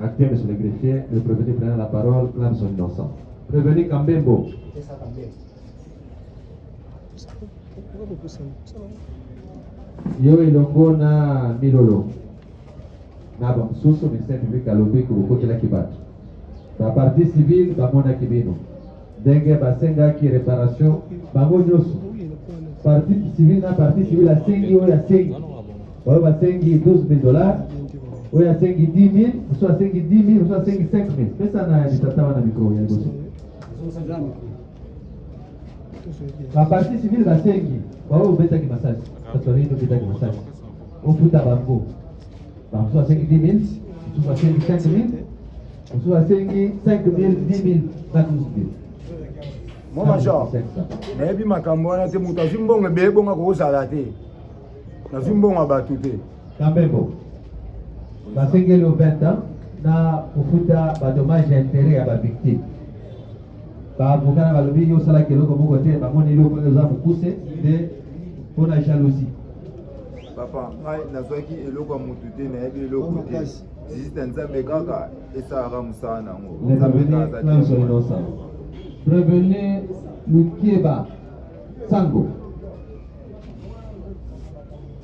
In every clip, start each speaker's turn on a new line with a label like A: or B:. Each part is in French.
A: Acté, monsieur le greffier, le prévenu prenant la parole, clame son innocence. Prévenu Kambembo.
B: C'est ça, Kambembo.
A: Yo ilongo na milolo. Na ba msusu ministère public alobi ko ko kila kibatu. Ba partie civile ba mona kibino. Ndenge basenga ki réparation bango nyoso. Partie civile na partie civile a sengi o ya sengi. Oyo basengi $12,000. Oyo ya sengi 10,000, so a sengi 10,000, so a sengi 5,000. Pesa na litatawa na mikro ya goso. La partie civile va sengi. Oyo beta ki massage. Pastori no beta ki massage. O futa bango. Ba so a sengi 10,000, so a sengi 5,000. So a sengi 5,000, 10,000, na 12,000.
C: Moi, major, nayebi makambo wana te moto azwi mbongo ebele bongo akokosala te nazwi mbongo abatu te
A: Kambembo basengeli o 20 ans na kofuta badommage intérêt ya bavictime baavoka na balobi yo osalaki eloko moko te bamoni eloko eza mokuse nde mpona jalousie.
C: papa ngai nazwaki eloko ya motu te nayebi eloko te juste nzambe kaka esalaka mosala nango.
A: Prévenez Lukieba Sango.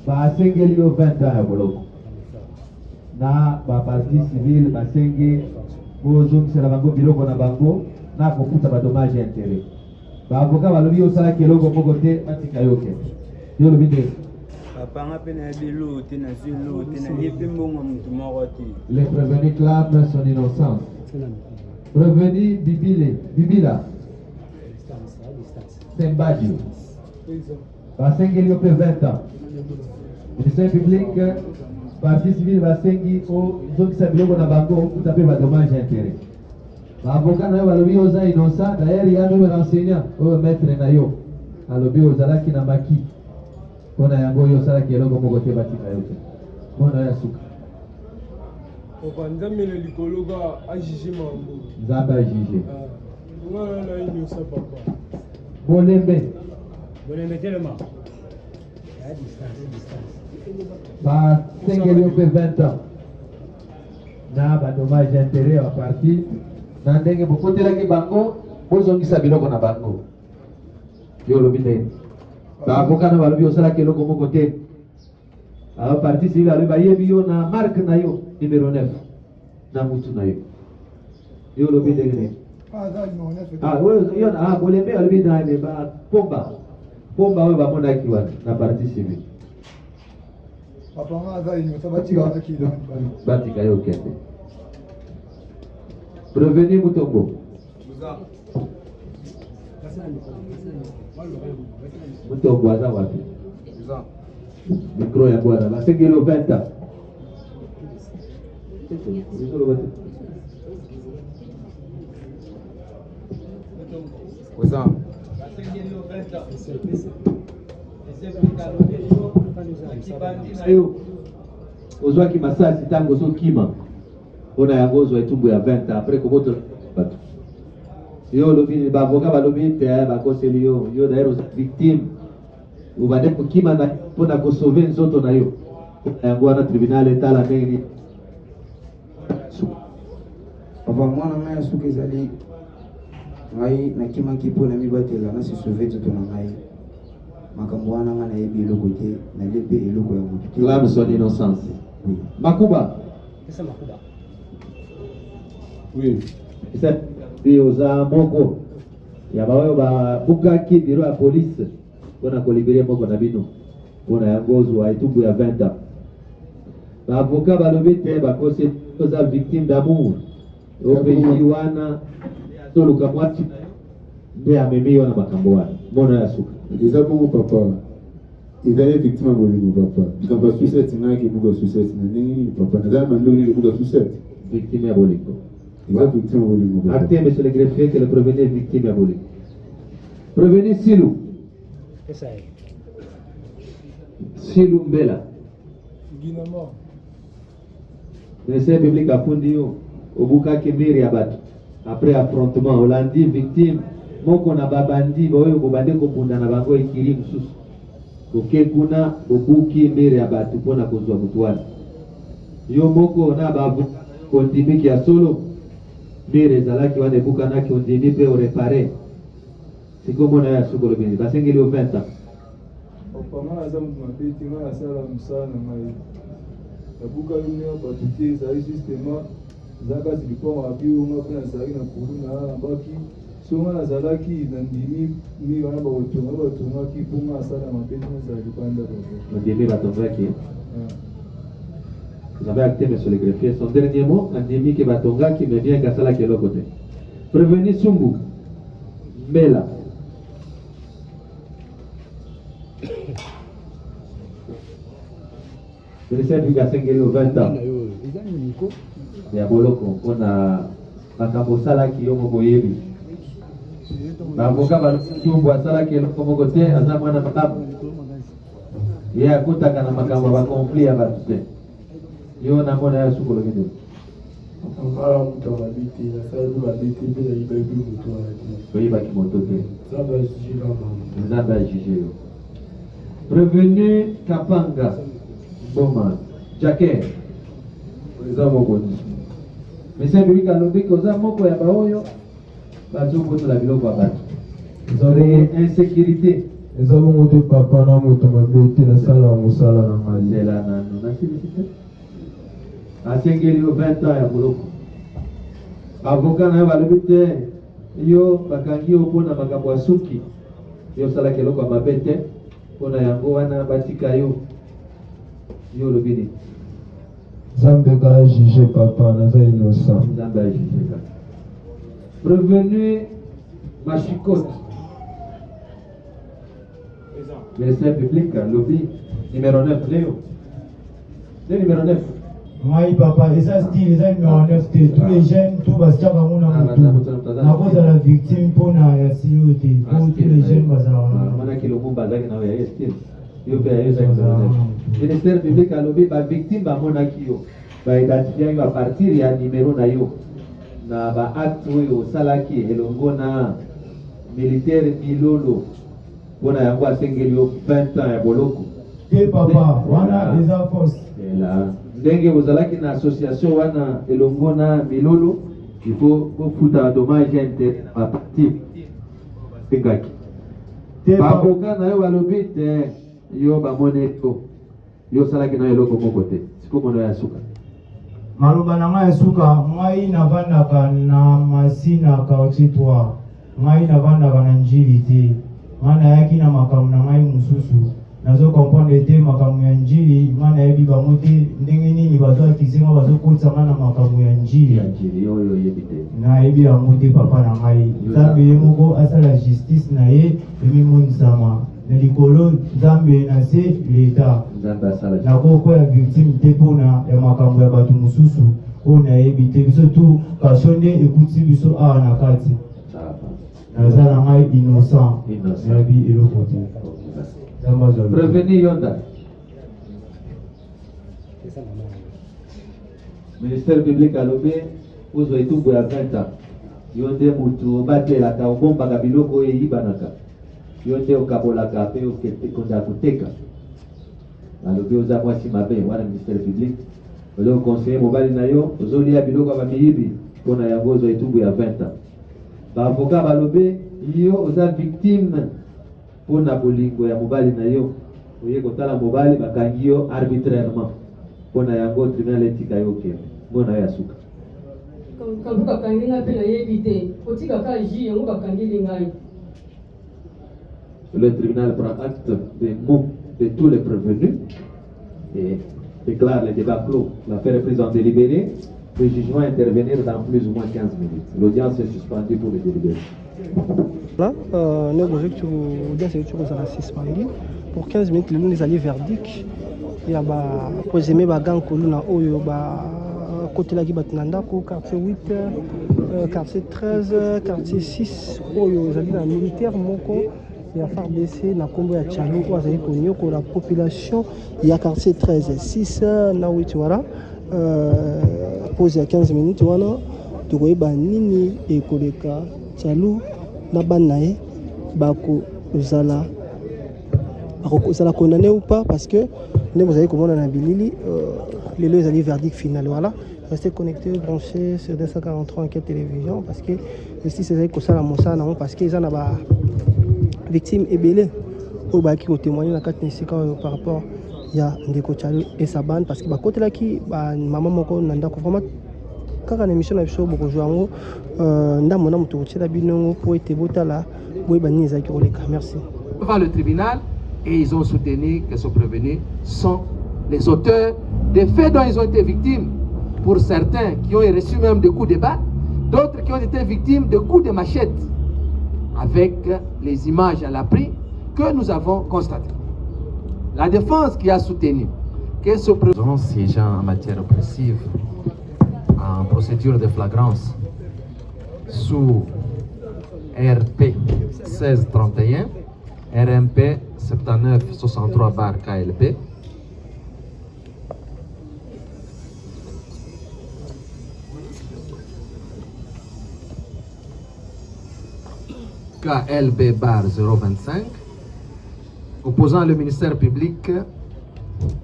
A: Basengeli o 20 ans ya boloko. Na ba partie civile basenge bozongisela bango biloko na bango na kofuta badommage intérêt. Ba avocat balobi osalaki eloko moko te batika yo ke. Yo lobi te.
D: Papa nga pe na bilo te na zelo te na yepe mbongo mutu moko te.
A: Le prévenu clame son innocence. Prévenu Bibila. Sembadio. Basengeli o 20 ans. Ministère public, partie civile basengi o zokisa biloko na bango kutape ba dommage intérêt. Ba avocat na yo balobi oza innocent, d'ailleurs ya no renseignant o maître na yo. Alobi ozalaki na maki. Pona yango yo salaki eloko moko te batika yo te. Mona ya suka.
E: Papa nzambe le likolo ga ajije mambo.
A: Nzambe ajije.
E: Ngana na inyo sa papa.
A: Bolembe.
B: Bolembe tellement. À distance.
A: Basengeli o 20 ans. Na ba dommage intérêt à partir na ndenge bokotelaki bango bozongisa biloko na bango. Yo lobi te. Ba avocat na balobi osalaki eloko moko te. A partie civile alobi bayebi yo na marque na yo numéro 9 na mutu na yo. Yo lobi te. Yo bolembe alobi na ba pomba oyo bamonaki wana na partie civile.
C: Papa nga aza inyo batika wana kilo
A: batika yo kende. Prévenu Mutombo. Mutombo aza wapi? Micro ya bwana basengeli o 20 ans.
C: Oza
A: ozwaki masasi ntango ozokima mpona yango ozwa etumbu ya 20 après kobotola bato yo olobi baavoka balobi te bakoseli yo daire oza victime obande kokima na mpona kosauve nzoto na yo mpona yango wana tribunal etala ndenge nini.
F: Papa mwana ngai suka ezali ngai nakimaki mpona mibatela nasi sauve nzoto na ngai makambo wana ngai nayebi eloko te nayebi mpe eloko ya motu te.
A: Clame son innocence. Makuba.
B: C'est Makuba.
A: Oui. C'est oza moko ya baoyo babukaki biro ya police mpona kolibere moko na bino mpona yango ozwa etumbu ya 20 ans. Baavocat balobi te bakosi oza victime d'amour opeyi wana toluka mwati nde amemi yo na makambo wana mona ya suka.
G: Eza bongo papa ezali victime ya bolingo papa likambo ya suicide ngaki ebuka suicide na ndenge nini papa nazali mandongi ebuka suicide
A: victime ya bolingo.
G: eza victime ya bolingo papa.
A: Acté monsieur le greffier que le prévenu est victime ya bolingo. Prévenu Silou.
B: C'est ça.
A: Silou Mbela.
E: Guinama.
A: Ministère public afundi yo obukaki miri ya bato après affrontement olandi victime moko na babandi baoyo bobande kobunda na bango ekiri mosusu oke kuna obuki miri ya bato mpona kozwa motu wana yo moko na baavoka kondimi kia solo mire ezalaki wana ebukanaki ondimi mpe orepare sikomona ya sukolo bini basengeli o 20 ans
E: papa nga naza moto mabe te nga nasala mosala na ngai nabukali mia bato te ezali justement eza kasi lipongo ya bio nga mpe nazalaki na kulu nayambaki so nga nazalaki na ndimi mi wana batongaki mpo nga asala mabe te nazala libanda
A: ondimi batongaki vous avez acté monsieur le greffier son dernier mot andimi ke batongaki mais bien kasalaki eloko te prévenu Sumbu Mbela ministère du gasengeli au 20 ans ya boloko mpona makambo osalaki yo moko oyebi bavoka basumbu asalaki eloko moko te aza mwana makambo ye akutaka na makambo bakonflit ya bato te yo namona ya sukolo kende
E: ngala moto mabe te nasali mabe te mpe nayibaki moto wana te
A: oyebaki moto te
E: nzambe ajugilama
A: nzambe ajuge yo prévenu Kapanga Boma Jake eza moko monsieur Bibika alobiki oza moko ya baoyo bazokotola biloko ya bato insécurité
E: eza bongo te papa na moto mabe te nasala mosala na ngai
A: nzela nano nasilisi te asengeli yo 20 ans ya boloko avoka na yo balobi te yo bakangi yo mpona makambo ya suki yo osalaki eloko ya mabe te mpona yango wana batika yo yo olobi nini
E: nzambe ka juge papa naza innocent
A: nzambe ajuge kaka prévenu Machikote ministère public lobby numéro 9 leo le numéro 9
H: ngai papa eza style eza numéro 9 te tous les jeunes tout basiaka ngo na motu nakozala victime mpona ya silo te po tous les jeunes bazala
A: kilomumba azalaki na ya style yo mpe ayo ezaki ministère public alobi bavictime bamonaki yo baidentifia yo a partir ya numéro na yo na baacte oyo osalaki elongo na militaire milolo mpona yango asengeli yo 20 ans ya boloko
H: te papa wana eza force
A: ndenge bozalaki na association wana elongo na milolo il faut kofuta dommage ya intérêt na baparti pengaki baboka na yo balobi te yo bamone yo osalaki na eloko moko te sikomono ya suka
H: maloba na ngai ya suka ngai navandaka na masina kaotitwa ngai navandaka na njili te ngai nayaki na makambo na ngai mosusu nazokomprendre te makambo ya njili ngai nayebi bango te ndenge nini bazoakise ngai bazokotisa ngai na makambo ya njili
A: oyo oyebi te
H: nayebi yango te papa na ngai nzambe ye moko asala justice na ye emimonisama na likolo nzambe na se leta nakokoya victime te mpona ya makambo ya bato mosusu oyo nayebi te biso tu kasho nde ekuti biso awa na kati naza na ngai innocent nayebi eloko te
A: prévenu Yonda ministère public alobi ozwa etumbu ya 20 ans yo nde mutu obatelaka obombaka biloko oyo eyibanaka yo nde okabolaka mpe okonda koteka alobi oza mwasi mabe wana ministère public ozo conseiller mobali na yo ozolia biloko ya bamiyibi mpona yango ozwa etumbu ya 20 ans baavoka balobi yo oza victime mpona bolingo ya mobali na yo oye kotala mobali bakangi yo arbitrairement mpona yango tribunal etika yo okende mbona yo ya suka
I: kambu bakangi ngai mpe nayebi te otikaka ji yango bakangeli ngai.
A: Le tribunal prend acte des mots de tous les prévenus et déclare le débat clos. L'affaire est prise en délibéré. Le jugement intervenir dans plus ou moins 15 minutes. L'audience est suspendue pour le délibéré.
J: Là, pour 15 minutes, les alliés verdict. Il y a posé bagan koluna oyo ba côté la Gibatnanda, quartier 8, quartier 13, quartier 6, oyo les alliés militaires moko. Il y a FARDC na kombo ya Tchalo kwa zali konyoko la population il y a quartier 13 6 na 8 voilà pause ya 15 minutes wana tokoyeba nini ekoleka Tchalo na banae bako zala condamné ou pas parce que ne vous avez comment na bilili les deux alliés verdict final voilà Restez connectés, branchés sur 243 Enquête Télévision parce que ici c'est ça la mossa non parce que ils en a victime et belé au bas qui ont témoigné la carte ici par rapport il y a Ndeko Tchalo et sa bande parce que côté là qui maman moko nanda ko vraiment kaka na émission na biso boko joango ndamona muto tshela binongo pour être botala boy bani za ki koleka. Merci.
K: Devant le tribunal et ils ont soutenu que ce prévenu sont les auteurs des faits dont ils ont été victimes. Pour certains qui ont reçu même des coups de batte, d'autres qui ont été victimes de coups de machette, avec les images à l'appui que nous avons constatées. La défense qui a soutenu que ce prévenu siégeant en matière oppressive en procédure de flagrance sous RP 1631, RMP 7963/KLP, KLB/025, opposant le ministère public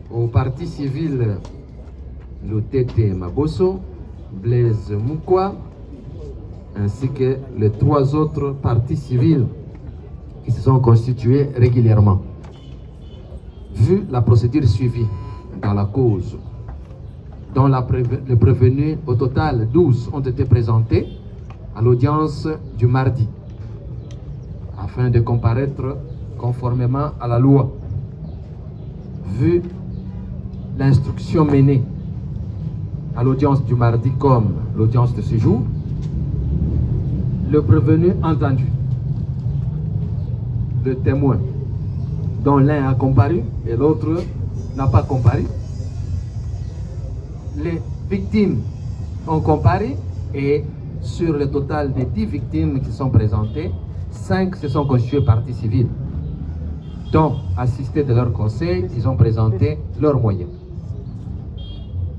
K: au parti civil Lutete Maboso, Blaise Moukwa, ainsi que les 3 autres partis civils qui se sont constitués régulièrement. Vu la procédure suivie dans la cause, dont les prévenus, au total 12, ont été présentés à l'audience du mardi, afin de comparaître conformément à la loi. Vu l'instruction menée à l'audience du mardi comme l'audience de ce jour, le prévenu entendu, le témoin, dont l'un a comparu et l'autre n'a pas comparu, les victimes ont comparu et sur le total des 10 victimes qui sont présentées, 5 se sont constituées partie civile. Donc, assistés de leur conseil, ils ont présenté leurs moyens.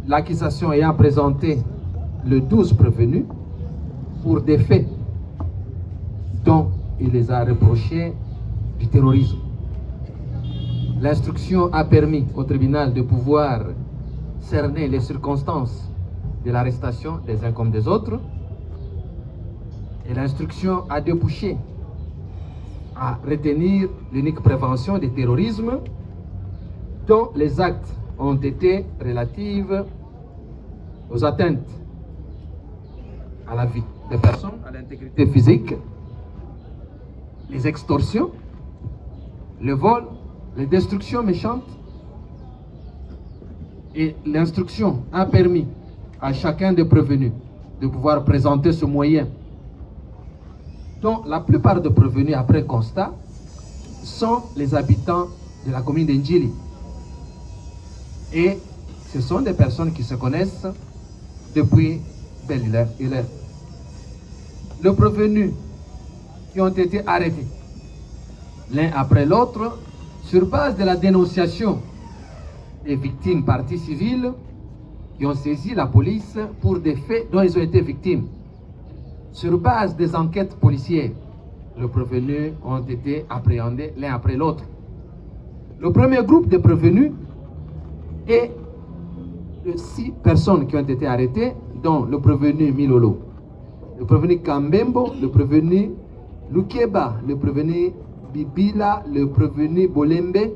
K: L'accusation ayant présenté le 12 prévenus pour des faits dont il les a reprochés du terrorisme. L'instruction a permis au tribunal de pouvoir cerner les circonstances de l'arrestation des uns comme des autres, et l'instruction a débouché à retenir l'unique prévention du terrorisme dont les actes ont été relatifs aux atteintes à la vie des personnes, à l'intégrité physique, les extorsions, le vol, les destructions méchantes. Et l'instruction a permis à chacun des prévenus de pouvoir présenter ce moyen. Donc la plupart des prévenus après constat sont les habitants de la commune d'Ndjili. Et ce sont des personnes qui se connaissent depuis belle heure. Les prévenus qui ont été arrêtés l'un après l'autre sur base de la dénonciation des victimes parties civiles qui ont saisi la police pour des faits dont ils ont été victimes. Sur base des enquêtes policières, les prévenus ont été appréhendés l'un après l'autre. Le premier groupe de prévenus est de 6 personnes qui ont été arrêtées, dont le prévenu Milolo, le prévenu Kambembo, le prévenu Lukeba, le prévenu Bibila, le prévenu Bolembe,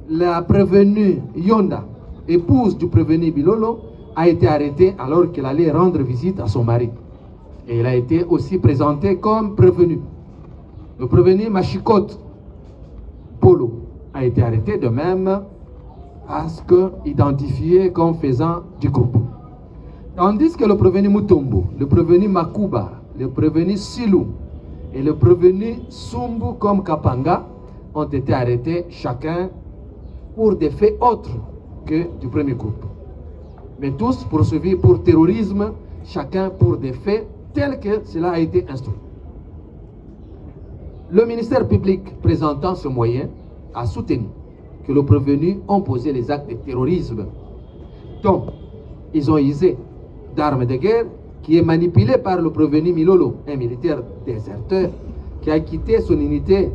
K: la prévenue Yonda, épouse du prévenu Bilolo, a été arrêtée alors qu'elle allait rendre visite à son mari. Et elle a été aussi présentée comme prévenue. Le prévenu Machikote Polo a été arrêté de même parce qu'identifié comme faisant du groupe. Tandis que le prévenu Mutombo, le prévenu Makuba, le prévenu Silou et le prévenu Sumbu comme Kapanga ont été arrêtés chacun pour des faits autres que du premier groupe. Mais tous poursuivis pour terrorisme, chacun pour des faits tels que cela a été instruit. Le ministère public présentant ce moyen a soutenu que les prévenus ont posé les actes de terrorisme. Donc, ils ont usé d'armes de guerre qui est manipulé par le prévenu Milolo, un militaire déserteur qui a quitté son unité,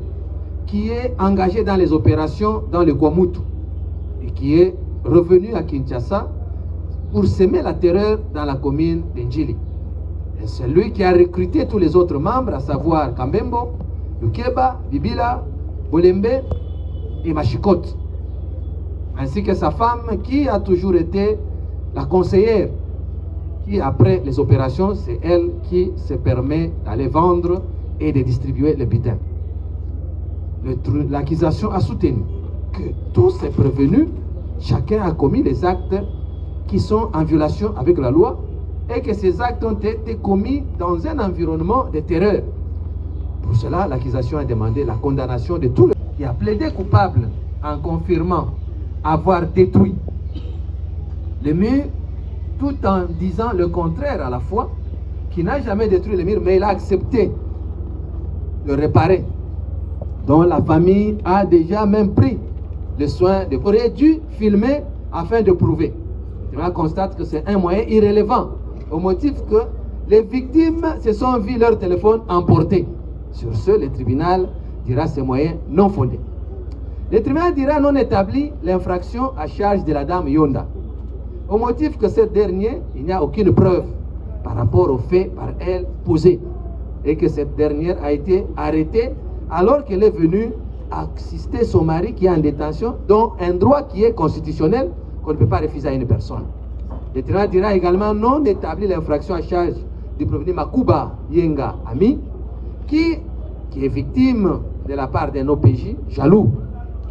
K: qui est engagé dans les opérations dans le Kwamutu et qui est revenu à Kinshasa pour semer la terreur dans la commune d'Njili. Et c'est lui qui a recruté tous les autres membres, à savoir Kambembo, Lukeba, Bibila, Bolembe et Machikot, ainsi que sa femme qui a toujours été la conseillère, qui après les opérations, c'est elle qui se permet d'aller vendre et de distribuer le butin. L'accusation a soutenu que tous ces prévenus, chacun a commis les actes qui sont en violation avec la loi et que ces actes ont été commis dans un environnement de terreur. Pour cela, l'accusation a demandé la condamnation de tout le qui a plaidé coupable en confirmant avoir détruit le mur tout en disant le contraire à la fois, qui n'a jamais détruit le mur, mais il a accepté de réparer, dont la famille a déjà même pris le soin de aurait dû filmer afin de prouver. On constate que c'est un moyen irrélevant, au motif que les victimes se sont vues leur téléphone emporté. Sur ce, le tribunal dira ces moyens non fondés. Le tribunal dira non établi l'infraction à charge de la dame Yonda, au motif que cette dernière, il n'y a aucune preuve par rapport aux faits par elle posés, et que cette dernière a été arrêtée alors qu'elle est venue assister son mari qui est en détention, dont un droit qui est constitutionnel qu'on ne peut pas refuser à une personne. Le tribunal dira également non établi l'infraction à charge du prévenu Makuba Yenga Ami, qui est victime de la part d'un OPJ jaloux,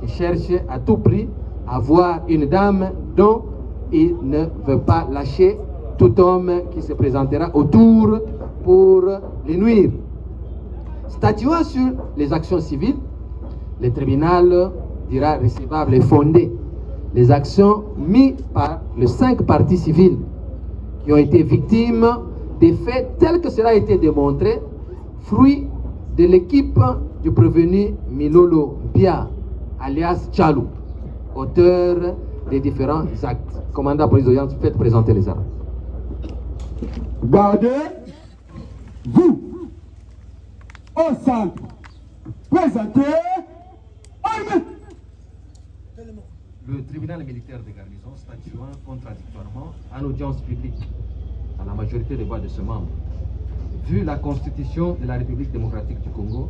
K: qui cherche à tout prix à voir une dame dont il ne veut pas lâcher tout homme qui se présentera autour pour les nuire. Statuant sur les actions civiles, le tribunal dira recevable et fondé les actions mises par les 5 parties civiles qui ont été victimes des faits tels que cela a été démontré, fruit de l'équipe du prévenu Milolo Bia, alias Tchalou, auteur des différents actes. Commandant police d'audience, faites présenter les armes.
L: Gardez, vous, au centre, présentez, armée.
K: Le tribunal militaire de garnison statuant contradictoirement en audience publique à la majorité des voix de ce membre, vu la constitution de la République démocratique du Congo,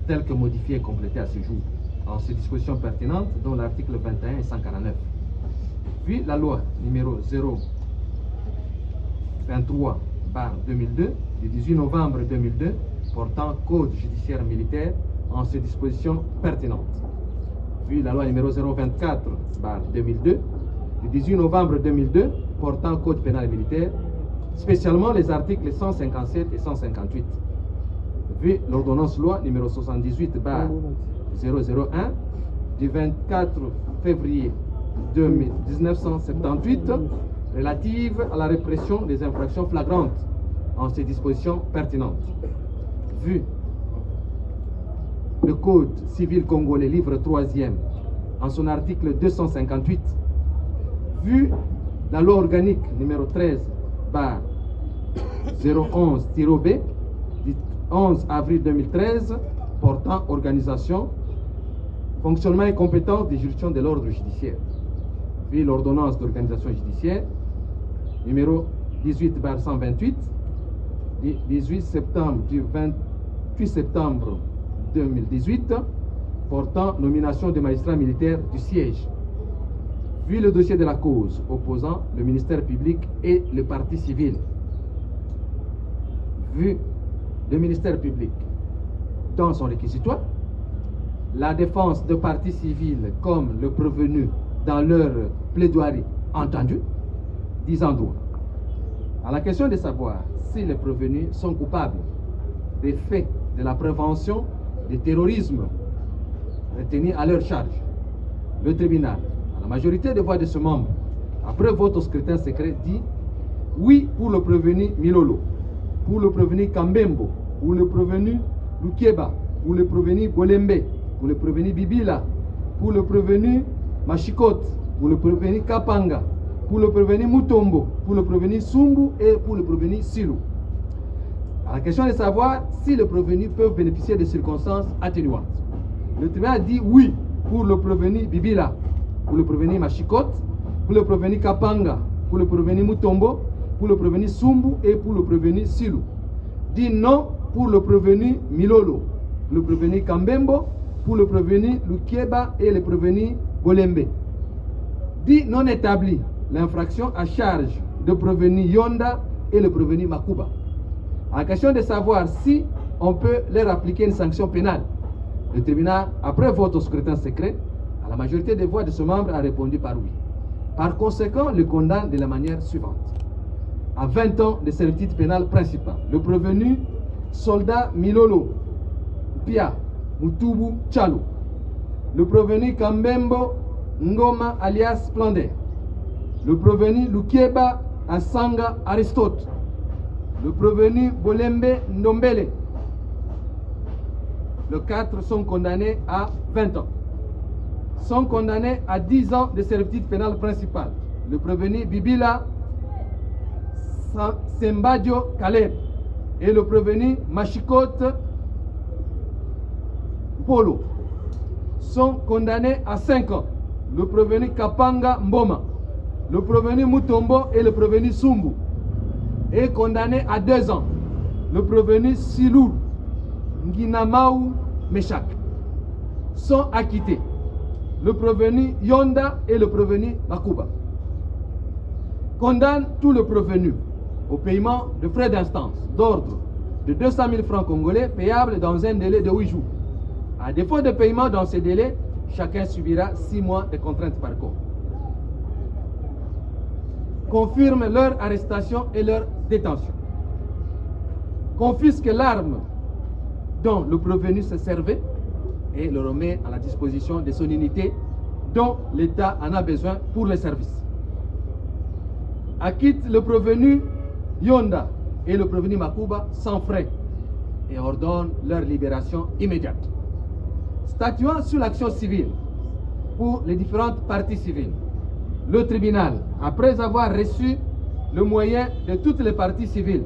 K: telle que modifiée et complétée à ce jour, en ses dispositions pertinentes, dont l'article 21 et 149, vu la loi numéro 023/2002 du 18 novembre 2002 portant code judiciaire militaire en ses dispositions pertinentes, vu la loi numéro 024/2002 du 18 novembre 2002 portant code pénal militaire, spécialement les articles 157 et 158, vu l'ordonnance loi numéro 78/001 du 24 février 1978 relative à la répression des infractions flagrantes en ses dispositions pertinentes, vu le Code civil congolais, livre 3e, en son article 258, vu la loi organique numéro 13/011-B du 11 avril 2013 portant organisation, fonctionnement et compétence des juridictions de l'ordre judiciaire, vu l'ordonnance d'organisation judiciaire numéro 18/128 du 28 septembre 2018 portant nomination des magistrats militaires du siège, vu le dossier de la cause opposant le ministère public et le parti civil, vu le ministère public dans son réquisitoire, la défense de partis civils comme le prévenu dans leur plaidoirie entendu, disant droit à la question de savoir si les prévenus sont coupables des faits de la prévention du terrorisme retenus à leur charge. Le tribunal, à la majorité des voix de ce membre, après vote au scrutin secret, dit oui pour le prévenu Milolo, pour le prévenu Kambembo, pour le prévenu Lukeba, pour le prévenu Bolembe, pour le prévenu Bibila, pour le prévenu Machikot, pour le prévenu Kapanga, pour le prévenu Mutombo, pour le prévenu Sumbu et pour le prévenu Silou. À la question de savoir si les prévenus peuvent bénéficier de circonstances atténuantes, le tribunal dit oui pour le prévenu Bibila, pour le prévenu Machikot, pour le prévenu Kapanga, pour le prévenu Mutombo, pour le prévenu Sumbu et pour le prévenu Silou. Dit non pour le prévenu Milolo, le prévenu Kambembo, pour le prévenu Lukieba et le prévenu Bolembe. Dit non établi, l'infraction à charge de prévenu Yonda et le prévenu Makuba. En question de savoir si on peut leur appliquer une sanction pénale, le tribunal, après vote au scrutin secret, à la majorité des voix de ce membre a répondu par oui. Par conséquent, le condamne de la manière suivante. À 20 ans de servitude pénale principale, le prévenu soldat Milolo Pia Mutubu Chalo, le prévenu Kambembo Ngoma alias Splendeur, le prévenu Lukieba Asanga Aristote, le prévenu Bolembe Ndombele. Les 4 sont condamnés à 20 ans. Sont condamnés à 10 ans de servitude pénale principale. Le prévenu Bibila Sembadio Kaleb et le prévenu Machikote Polo sont condamnés à 5 ans. Le prévenu Kapanga Mboma, le prévenu Mutombo et le prévenu Sumbu est condamné à 2 ans. Le prévenu Silou Nginamaou Meshak sont acquittés. Le prévenu Yonda et le prévenu Makuba condamnent tout le prévenu au paiement de frais d'instance d'ordre de 200 000 francs congolais payables dans un délai de 8 jours. À défaut de paiement dans ces délais, chacun subira 6 mois de contraintes par corps. Confirme leur arrestation et leur détention. Confisque l'arme dont le prévenu se servait et le remet à la disposition de son unité dont l'État en a besoin pour les services. Acquitte le prévenu Yonda et le prévenu Makuba sans frais et ordonne leur libération immédiate. Statuant sur l'action civile pour les différentes parties civiles, le tribunal, après avoir reçu le moyen de toutes les parties civiles,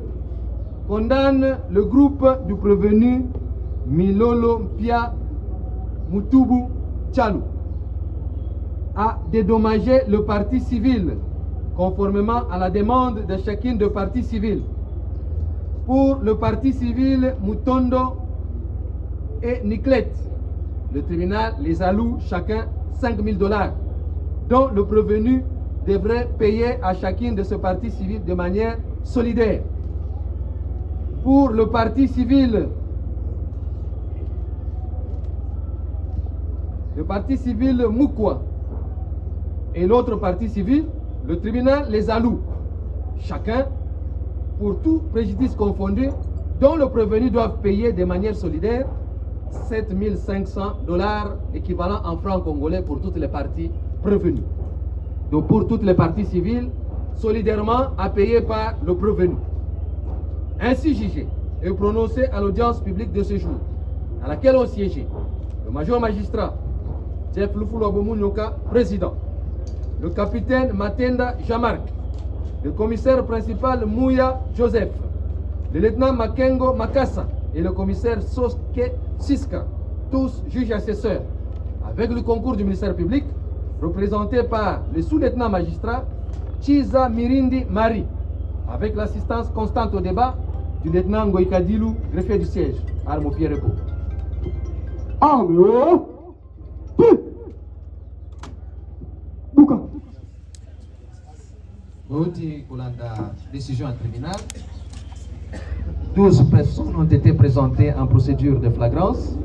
K: condamne le groupe du prévenu Milolo Mpia Mutubu Tchalou à dédommager le parti civil conformément à la demande de chacune des parties civiles. Pour le parti civil Mutondo et Niklet, le tribunal les alloue chacun 5 000 $, dont le prévenu devrait payer à chacune de ce parti civil de manière solidaire. Pour le parti civil Mukwa et l'autre parti civil, le tribunal les alloue chacun pour tout préjudice confondu dont le prévenu doit payer de manière solidaire 7 500 $ équivalent en francs congolais pour toutes les parties prévenues. Donc pour toutes les parties civiles, solidairement à payer par le prévenu. Ainsi jugé et prononcé à l'audience publique de ce jour, à laquelle ont siégé le major magistrat Jeff Lufulobomunyoka, président, le capitaine Matenda Jamark, le commissaire principal Mouya Joseph, le lieutenant Makengo Makassa et le commissaire Soske Siska, tous juges assesseurs, avec le concours du ministère public, représenté par le sous-lieutenant magistrat Chiza Mirindi Marie, avec l'assistance constante au débat du lieutenant Ngoïkadilou, greffier du siège, Armo Pierre-Repos. Bouti Kolanda, décision en tribunal. 12 personnes ont été présentées en procédure de flagrance.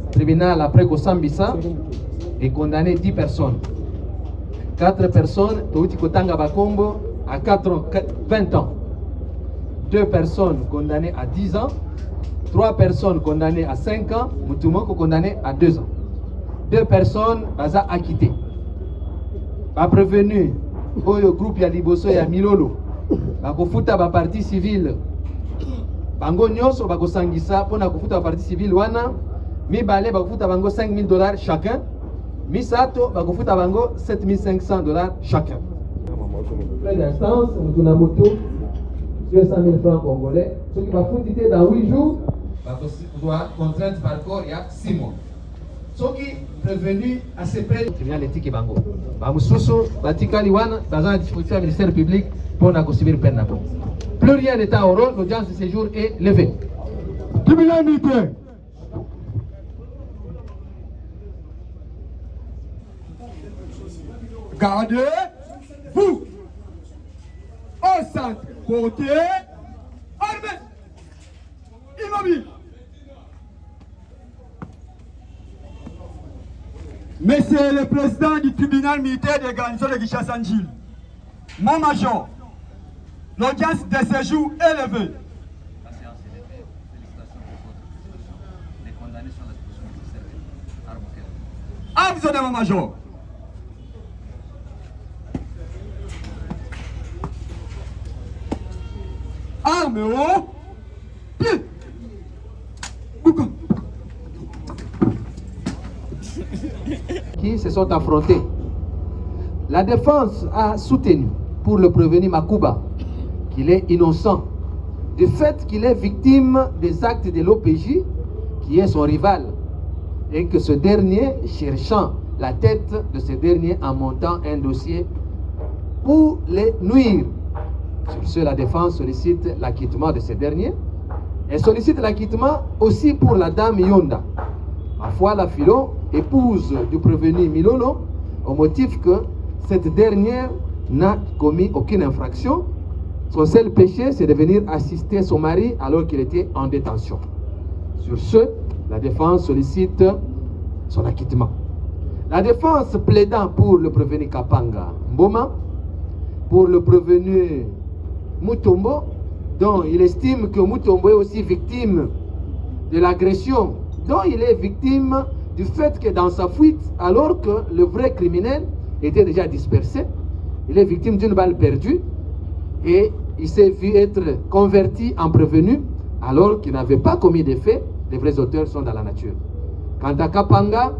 K: Le tribunal, après Kosambisa, est condamné 10 personnes. 4 personnes, Touti Kotanga Bakombo, à 20 ans. 2 personnes condamnées à 10 ans. 3 personnes condamnées à 5 ans. Moutoumoko condamné à 2 ans. 2 personnes baza acquittées. Pas prévenu. Le groupe ya liboso ya Milolo bakofuta ba parti civile bango nyonso bakosangisa pona kofuta ba parti civile wana mibale bakofuta bango 5 000 $ chacun, misato bakofuta bango 7 500 $ chacun. Frais d'instance mutuna mutu sur 100 000 francs congolais, ce qui va foutre dans 8 jours, doit contrainte par corps il y a 6 mois. soki prévenu à ce près tribunal etiki bango bamususu batikali wana baza à disposition du ministère public pour na subir peine nabo. Plus rien n'est à oro, l'audience de séjour est levée.
L: Tribunal militaire. Gardez-vous au centre, portez armée, immobile. Monsieur le président du tribunal militaire de garnison de Kinshasa-Njil, mon major, l'audience de séjour est levée.
M: La séance est levée. Félicitations pour votre disposition. Les condamnés sont à la disposition du service.
L: Armes de mon major. Armes au pied.
K: Qui se sont affrontés. La défense a soutenu pour le prévenu Makuba qu'il est innocent du fait qu'il est victime des actes de l'OPJ qui est son rival et que ce dernier, cherchant la tête de ce dernier en montant un dossier pour les nuire. Sur ce, la défense sollicite l'acquittement de ce dernier et sollicite l'acquittement aussi pour la dame Yonda, ma foi la Philo, épouse du prévenu Milolo, au motif que cette dernière n'a commis aucune infraction. Son seul péché, c'est de venir assister son mari alors qu'il était en détention. Sur ce, la défense sollicite son acquittement. La défense plaidant pour le prévenu Kapanga Mboma, pour le prévenu Mutombo, dont il estime que Mutombo est aussi victime de l'agression, dont il est victime du fait que dans sa fuite, alors que le vrai criminel était déjà dispersé, il est victime d'une balle perdue et il s'est vu être converti en prévenu alors qu'il n'avait pas commis des faits. Les vrais auteurs sont dans la nature. Quant à Kapanga,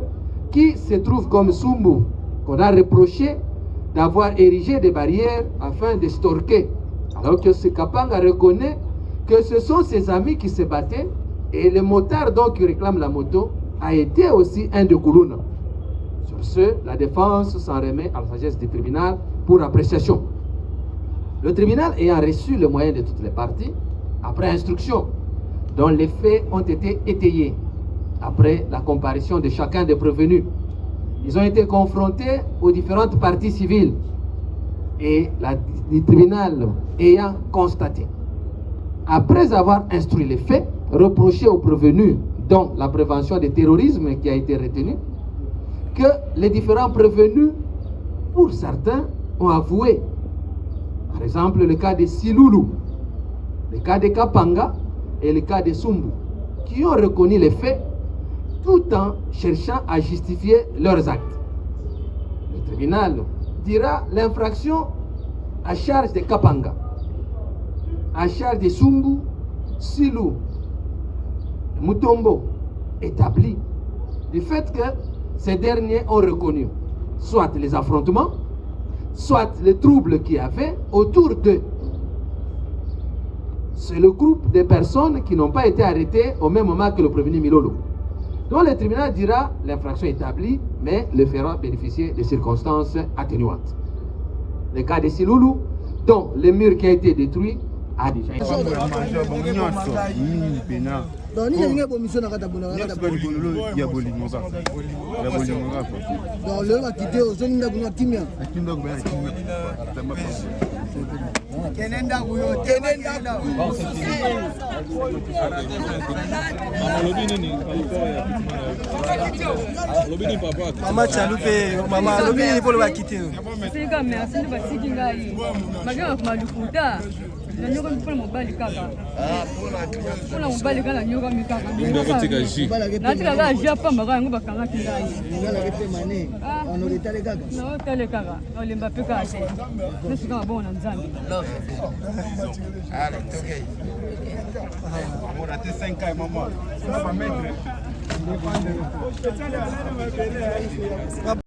K: qui se trouve comme Sumbu, qu'on a reproché d'avoir érigé des barrières afin de storker, alors que ce Kapanga reconnaît que ce sont ses amis qui se battaient et le motard donc qui réclame la moto a été aussi un de Koulouna. Sur ce, la défense s'en remet à la sagesse du tribunal pour appréciation. Le tribunal ayant reçu le moyen de toutes les parties, après instruction, dont les faits ont été étayés, après la comparution de chacun des prévenus, ils ont été confrontés aux différentes parties civiles et le tribunal ayant constaté, après avoir instruit les faits, reproché aux prévenus, dont la prévention du terrorisme qui a été retenue, que les différents prévenus, pour certains, ont avoué. Par exemple, le cas de Siloulou, le cas de Kapanga et le cas de Sumbu, qui ont reconnu les faits tout en cherchant à justifier leurs actes. Le tribunal dira l'infraction à charge de Kapanga, à charge de Sumbu, Silou, Mutombo, établi du fait que ces derniers ont reconnu soit les affrontements, soit les troubles qu'il y avait autour d'eux. C'est le groupe de personnes qui n'ont pas été arrêtées au même moment que le prévenu Milolo. Donc le tribunal dira l'infraction établie, mais le fera bénéficier de circonstances atténuantes. Le cas de Siloulou, dont le mur qui a été détruit, a déjà été.
J: Maman Chaloupe, maman Lobi pour le quitter.
I: C'est comme merci de passer qui gagne. Maman Malukuta. La nyoka mpola mobali kaka. Mpola mobali kaka nyoka mikaka.
N: Ndio katika ji.
I: Na tika ga ji apa maka ngo bakanga kingai.
O: Ngala rete mane. Ono letale kaka.
I: No tele kaka. Olemba peka ase. Nesu kama bona nzambi.
O: Allez, okay.
L: On a raté 5 ans, maman. Ça va mettre.